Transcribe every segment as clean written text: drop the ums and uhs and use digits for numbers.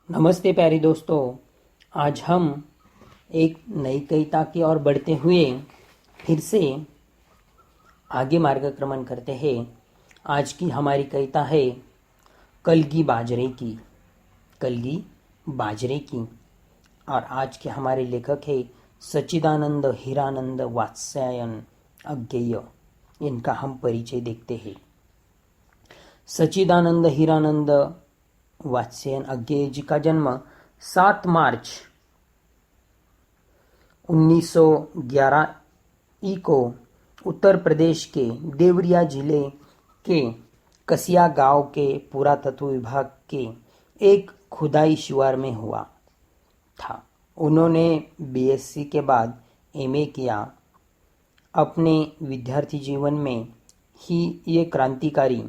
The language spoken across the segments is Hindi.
नमस्ते प्यारे दोस्तों। आज हम एक नई कविता की ओर बढ़ते हुए फिर से आगे मार्गक्रमण करते हैं। आज की हमारी कविता है कलगी बाजरे की। कलगी बाजरे की। और आज के हमारे लेखक है सच्चिदानंद हीरानंद वात्स्यायन अज्ञेय। इनका हम परिचय देखते हैं। सच्चिदानंद हीरानंद वात्स्यायन अज्ञेय जी का जन्म 7 मार्च 1911 ई को उत्तर प्रदेश के देवरिया जिले के कसिया गांव के पुरातत्व विभाग के एक खुदाई शिवार में हुआ था। उन्होंने बीएससी के बाद एमए किया। अपने विद्यार्थी जीवन में ही ये क्रांतिकारी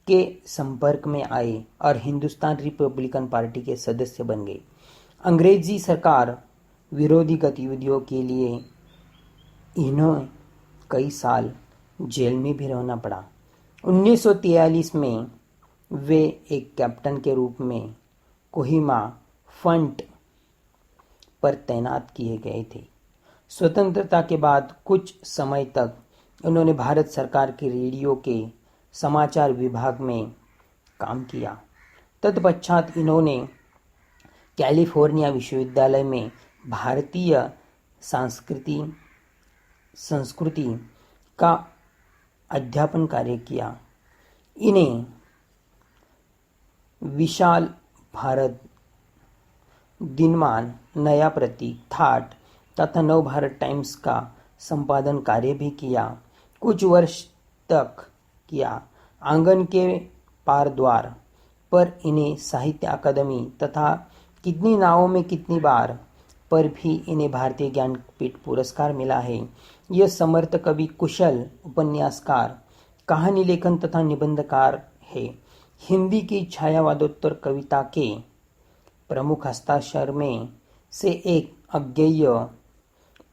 के संपर्क में आए और हिंदुस्तान रिपब्लिकन पार्टी के सदस्य बन गए। अंग्रेजी सरकार विरोधी गतिविधियों के लिए इन्हें कई साल जेल में भी रहना पड़ा। 1943 में वे एक कैप्टन के रूप में कोहिमा फ्रंट पर तैनात किए गए थे। स्वतंत्रता के बाद कुछ समय तक उन्होंने भारत सरकार के रेडियो के समाचार विभाग में काम किया। तत्पश्चात इन्होंने कैलिफोर्निया विश्वविद्यालय में भारतीय संस्कृति का अध्यापन कार्य किया। इन्हें विशाल भारत, दिनमान, नया प्रतीक, थाट तथा नव भारत टाइम्स का संपादन कार्य भी किया। कुछ वर्ष तक किया। आंगन के पार द्वार पर इन्हें साहित्य अकादमी तथा कितनी नावों में कितनी बार पर भी इन्हें भारतीय ज्ञानपीठ पुरस्कार मिला है। यह समर्थ कवि, कुशल उपन्यासकार, कहानी लेखन तथा निबंधकार है। हिंदी की छायावादोत्तर कविता के प्रमुख हस्ताक्षर में से एक अज्ञेय,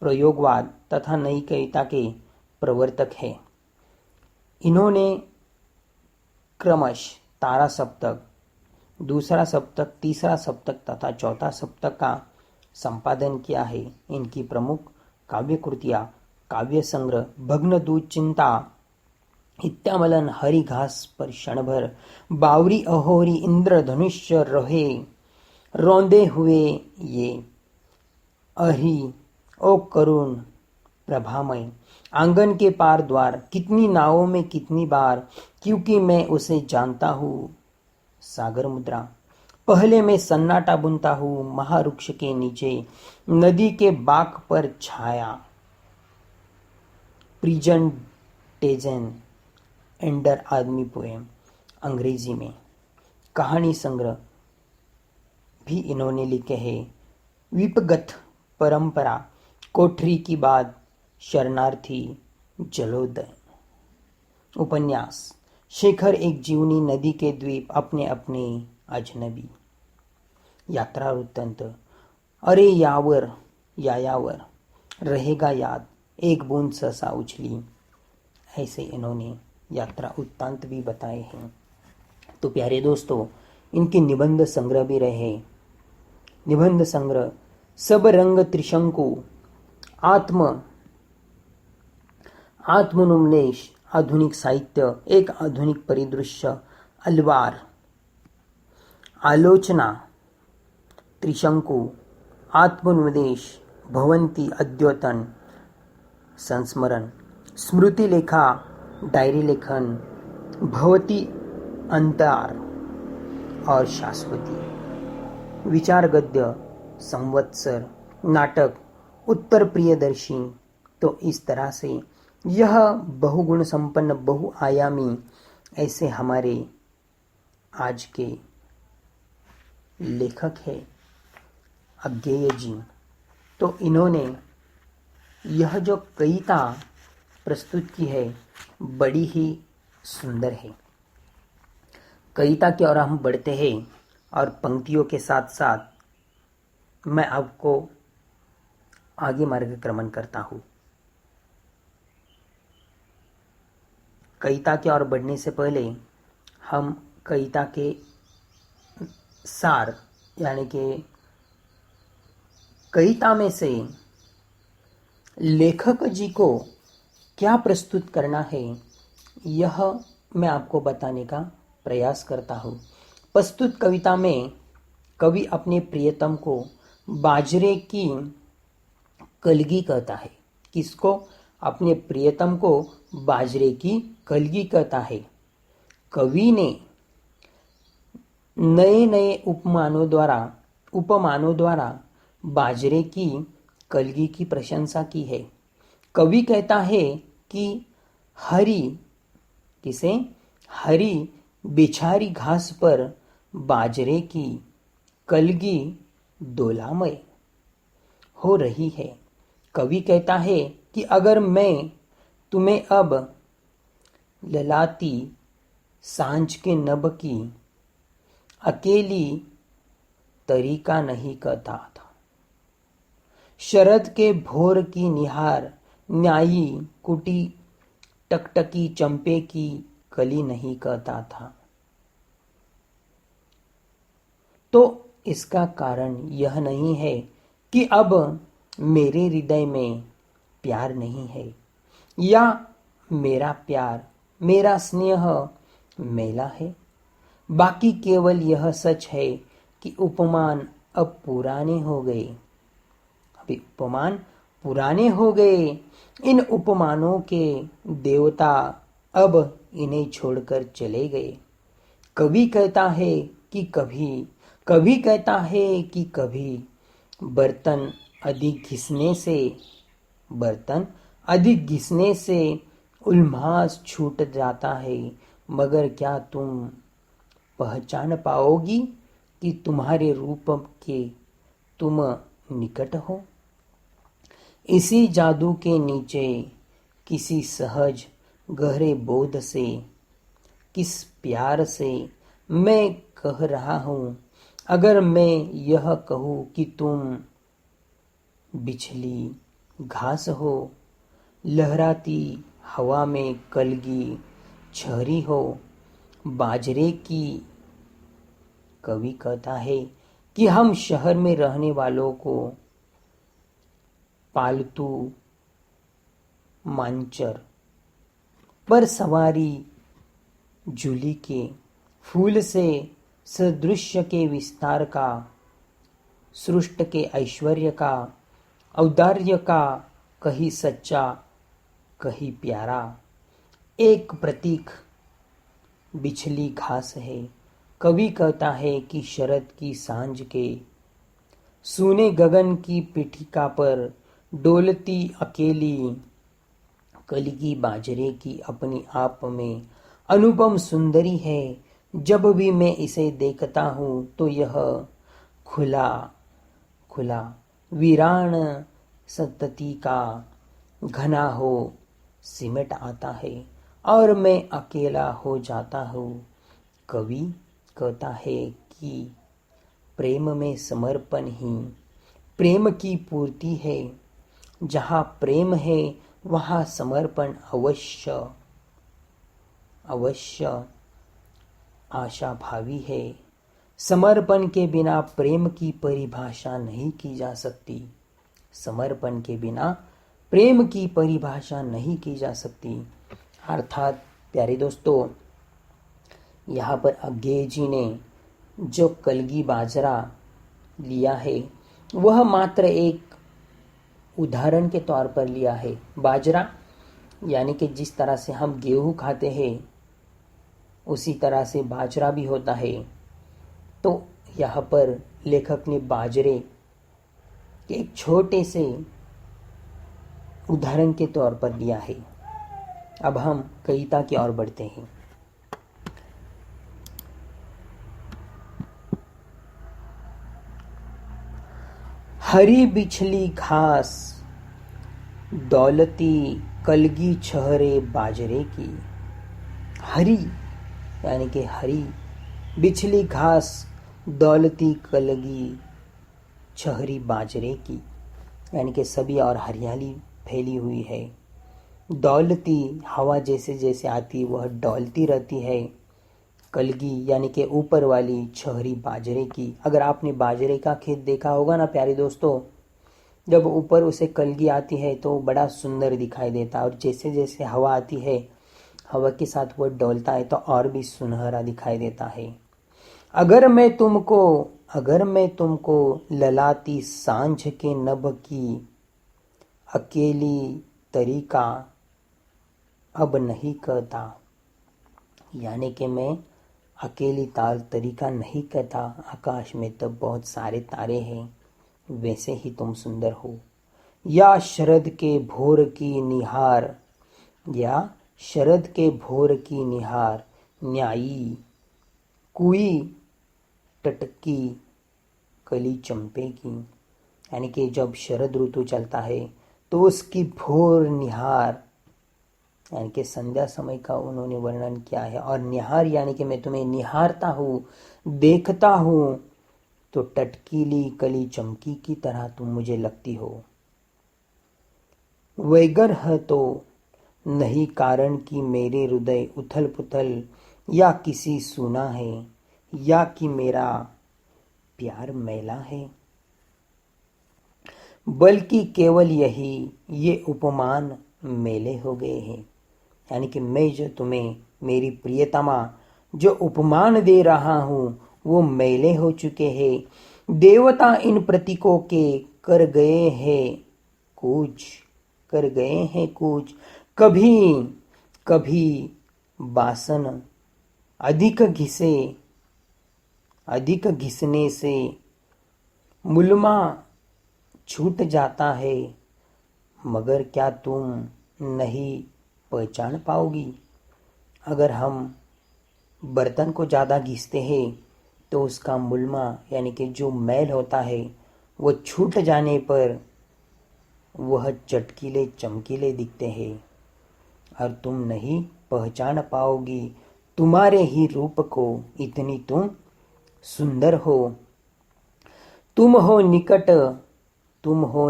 प्रयोगवाद तथा नई कविता के प्रवर्तक है। इन्होंने क्रमश तारा सप्तक, दूसरा सप्तक, तीसरा सप्तक तथा चौथा सप्तक का संपादन किया है। इनकी प्रमुख काव्य कृतियां काव्य संग्रह भग्नदूत चिंता, हित्यामलन, हरि घास पर क्षणभर, बावरी अहोरी, इंद्रधनुष्य रहे, रौंदे हुए ये, अहि ओ करुण प्रभामय, आंगन के पार द्वार, कितनी नावों में कितनी बार, क्योंकि मैं उसे जानता हूँ, सागर मुद्रा, पहले मैं सन्नाटा बुनता हूँ, महावृक्ष के नीचे, नदी के बाक पर छाया, प्रेजेंटेशन एंडर आदमी पोएम अंग्रेजी में। कहानी संग्रह भी इन्होंने लिखे हैं। विपगत परंपरा, कोठरी की बात, शरणार्थी, जलोदय। उपन्यास शेखर एक जीवनी, नदी के द्वीप, अपने अपने अजनबी। यात्रा वृत्तांत, अरे यायावर रहेगा याद, एक बूंद सहसा उछली। ऐसे इन्होंने यात्रा वृत्तांत भी बताए हैं। तो प्यारे दोस्तों, इनके निबंध संग्रह भी रहे। निबंध संग्रह सब रंग त्रिशंकु, आत्मनुमलेश, आधुनिक साहित्य, एक आधुनिक परिदृश्य, अलवार, आलोचना, त्रिशंकु, आत्मनुदेश, भवंती अद्यतन, संस्मरण, स्मृति लेखा, डायरी लेखन, भवती अंतार और शाश्वती, विचार गद्य, संवत्सर, नाटक, उत्तर प्रियदर्शी। तो इस तरह से यह बहुगुण संपन्न, बहुआयामी ऐसे हमारे आज के लेखक है अज्ञेय जी। तो इन्होंने यह जो कविता प्रस्तुत की है बड़ी ही सुंदर है। कविता की ओर हम बढ़ते हैं और पंक्तियों के साथ साथ मैं आपको आगे मार्गक्रमण करता हूँ। कविता की ओर बढ़ने से पहले हम कविता के सार यानी कि कविता में से लेखक जी को क्या प्रस्तुत करना है, यह मैं आपको बताने का प्रयास करता हूँ। प्रस्तुत कविता में कवि अपने प्रियतम को बाजरे की कलगी कहता है। किसको? अपने प्रियतम को बाजरे की कलगी कहता है। कवि ने नए नए उपमानों द्वारा बाजरे की कलगी की प्रशंसा की है। कवि कहता है कि हरी किसे? हरी बिछारी घास पर बाजरे की कलगी डोलामय हो रही है। कवि कहता है कि अगर मैं तुम्हें अब ललाती सांझ के नभ की अकेली तरीका नहीं कहता था, शरद के भोर की निहार न्यायी कुटी टकटकी चंपे की कली नहीं कहता था, तो इसका कारण यह नहीं है कि अब मेरे हृदय में प्यार नहीं है या मेरा प्यार, मेरा स्नेह मेला है। बाकी केवल यह सच है कि उपमान अब पुराने हो गए। अभी उपमान पुराने हो गए। इन उपमानों के देवता अब इन्हें छोड़कर चले गए। कवि कहता है कि कभी बर्तन अधिक घिसने से उल्मास छूट जाता है, मगर क्या तुम पहचान पाओगी कि तुम्हारे रूप के तुम निकट हो? इसी जादू के नीचे किसी सहज गहरे बोध से, किस प्यार से मैं कह रहा हूँ। अगर मैं यह कहूँ कि तुम बिछली घास हो, लहराती हवा में कलगी छहरी हो, बाजरे की, कवि कहता है कि हम शहर में रहने वालों को पालतू मांचर पर सवारी जूली के फूल से सदृश्य के विस्तार का, सृष्ट के ऐश्वर्य का, औदार्य का, कहीं सच्चा कहीं प्यारा एक प्रतीक बिछली घास है। कवि कहता है कि शरद की सांझ के सूने गगन की पीठिका पर डोलती अकेली कलगी बाजरे की अपनी आप में अनुपम सुंदरी है। जब भी मैं इसे देखता हूँ तो यह खुला खुला वीरान संतति का घना हो सिमट आता है और मैं अकेला हो जाता हूँ। कवि कहता है कि प्रेम में समर्पण ही प्रेम की पूर्ति है। जहाँ प्रेम है वहाँ समर्पण अवश्य आशाभावी है। समर्पण के बिना प्रेम की परिभाषा नहीं की जा सकती। समर्पण के बिना प्रेम की परिभाषा नहीं की जा सकती। अर्थात प्यारे दोस्तों, यहाँ पर अज्ञेय जी ने जो कलगी बाजरा लिया है वह मात्र एक उदाहरण के तौर पर लिया है। बाजरा यानी कि जिस तरह से हम गेहूं खाते हैं उसी तरह से बाजरा भी होता है। तो यहाँ पर लेखक ने बाजरे के एक छोटे से उदाहरण के तौर पर लिया है। अब हम कविता की ओर बढ़ते हैं। हरी बिछली घास दौलती कलगी छहरे बाजरे की। हरी यानी कि हरी बिछली घास दौलती कलगी छहरी बाजरे की, यानी कि सभी और हरियाली फैली हुई है। दौलती हवा जैसे जैसे आती वह डौलती रहती है। कलगी यानी कि ऊपर वाली छहरी बाजरे की। अगर आपने बाजरे का खेत देखा होगा ना प्यारे दोस्तों, जब ऊपर उसे कलगी आती है तो बड़ा सुंदर दिखाई देता है, और जैसे जैसे हवा आती है, हवा के साथ वह डोलता है तो और भी सुनहरा दिखाई देता है। अगर मैं तुमको अगर मैं तुमको ललाती सांझ के नभ की अकेली तरीका अब नहीं कहता, यानी कि मैं अकेली तार तरीका नहीं कहता, आकाश में तो बहुत सारे तारे हैं, वैसे ही तुम सुंदर हो। या शरद के भोर की निहार या शरद के भोर की निहार न्यायी कुई टटकी कली चंपे की, यानी कि जब शरद ऋतु चलता है तो उसकी भोर निहार यानी कि संध्या समय का उन्होंने वर्णन किया है। और निहार यानी कि मैं तुम्हें निहारता हूँ, देखता हूँ, तो टटकीली कली चमकी की तरह तुम मुझे लगती हो। वैगर है तो नहीं कारण कि मेरे हृदय उथल पुथल, या किसी सुना है, या कि मेरा प्यार मैला है, बल्कि केवल ये उपमान मेले हो गए हैं। यानी कि मैं जो तुम्हें मेरी प्रियतमा जो उपमान दे रहा हूँ वो मैले हो चुके हैं। देवता इन प्रतीकों के कर गए हैं कुछ। कभी कभी बासन अधिक घिसने से मुलमा छूट जाता है, मगर क्या तुम नहीं पहचान पाओगी। अगर हम बर्तन को ज़्यादा घिसते हैं तो उसका मुलमा यानी कि जो मैल होता है वो छूट जाने पर वह चटकीले चमकीले दिखते हैं, और तुम नहीं पहचान पाओगी तुम्हारे ही रूप को, इतनी तुम सुंदर हो। तुम हो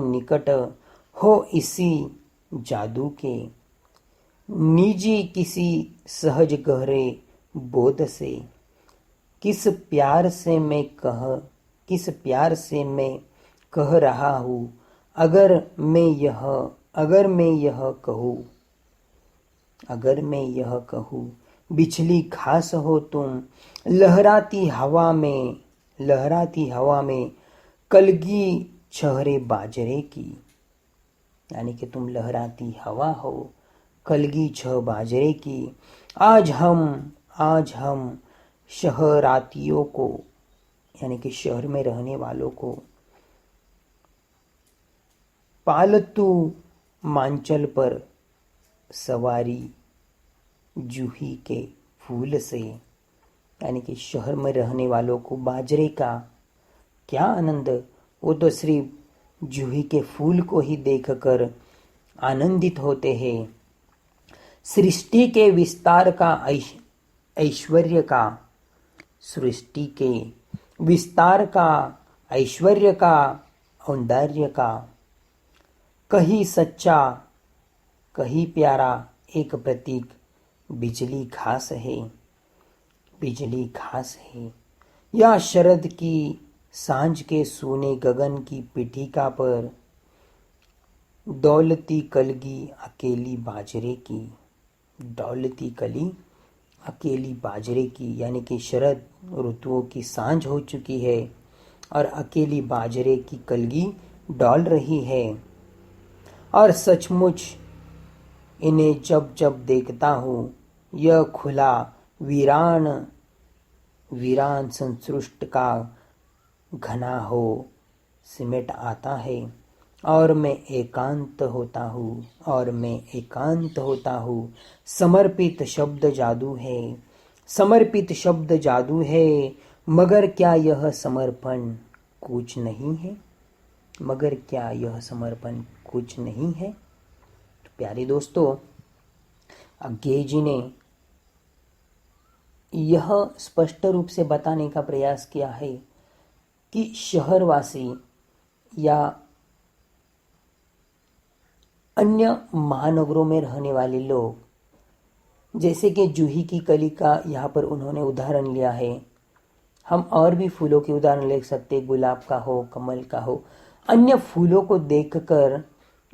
निकट हो इसी जादू के, निजी किसी सहज गहरे बोध से। किस प्यार से मैं कह रहा हूँ, अगर मैं यह कहूँ बिछली घास हो तुम, लहराती हवा में कलगी छहरे बाजरे की, यानी कि तुम लहराती हवा हो, कलगी छह बाजरे की। आज हम शहरातियों को यानी कि शहर में रहने वालों को पालतू मांचल पर सवारी जूही के फूल से, यानी कि शहर में रहने वालों को बाजरे का क्या आनंद, वो तो सिर्फ जूही के फूल को ही देखकर आनंदित होते हैं। सृष्टि के विस्तार का ऐश्वर्य का औंदार्य का कहीं सच्चा कहीं प्यारा एक प्रतीक बिजली घास है। या शरद की सांझ के सूने गगन की पीठिका पर दौलती कलगी अकेली बाजरे की, यानी कि शरद ऋतुओं की सांझ हो चुकी है और अकेली बाजरे की कलगी डॉल रही है। और सचमुच इन्हें जब जब देखता हूँ यह खुला वीरान संसृष्ट का घना हो सिमट आता है, और मैं एकांत होता हूँ। समर्पित शब्द जादू है, मगर क्या यह समर्पण कुछ नहीं है। तो प्यारे दोस्तों, अज्ञेय जी ने यह स्पष्ट रूप से बताने का प्रयास किया है कि शहरवासी या अन्य महानगरों में रहने वाले लोग जैसे कि जूही की कली का यहाँ पर उन्होंने उदाहरण लिया है। हम और भी फूलों के उदाहरण ले सकते, गुलाब का हो, कमल का हो। अन्य फूलों को देखकर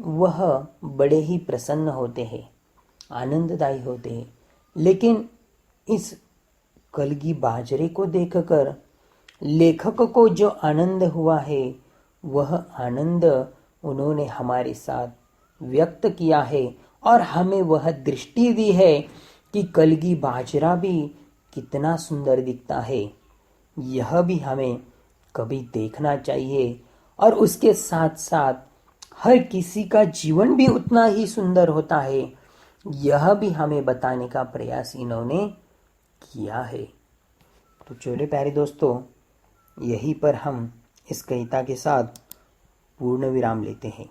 वह बड़े ही प्रसन्न होते हैं, आनंददायी होते हैं। लेकिन इस कलगी बाजरे को देखकर लेखक को जो आनंद हुआ है, वह आनंद उन्होंने हमारे साथ व्यक्त किया है और हमें वह दृष्टि दी है कि कलगी बाजरा भी कितना सुंदर दिखता है। यह भी हमें कभी देखना चाहिए और उसके साथ साथ हर किसी का जीवन भी उतना ही सुंदर होता है, यह भी हमें बताने का प्रयास इन्होंने किया है। तो चलो प्यारे दोस्तों, यहीं पर हम इस कविता के साथ पूर्ण विराम लेते हैं।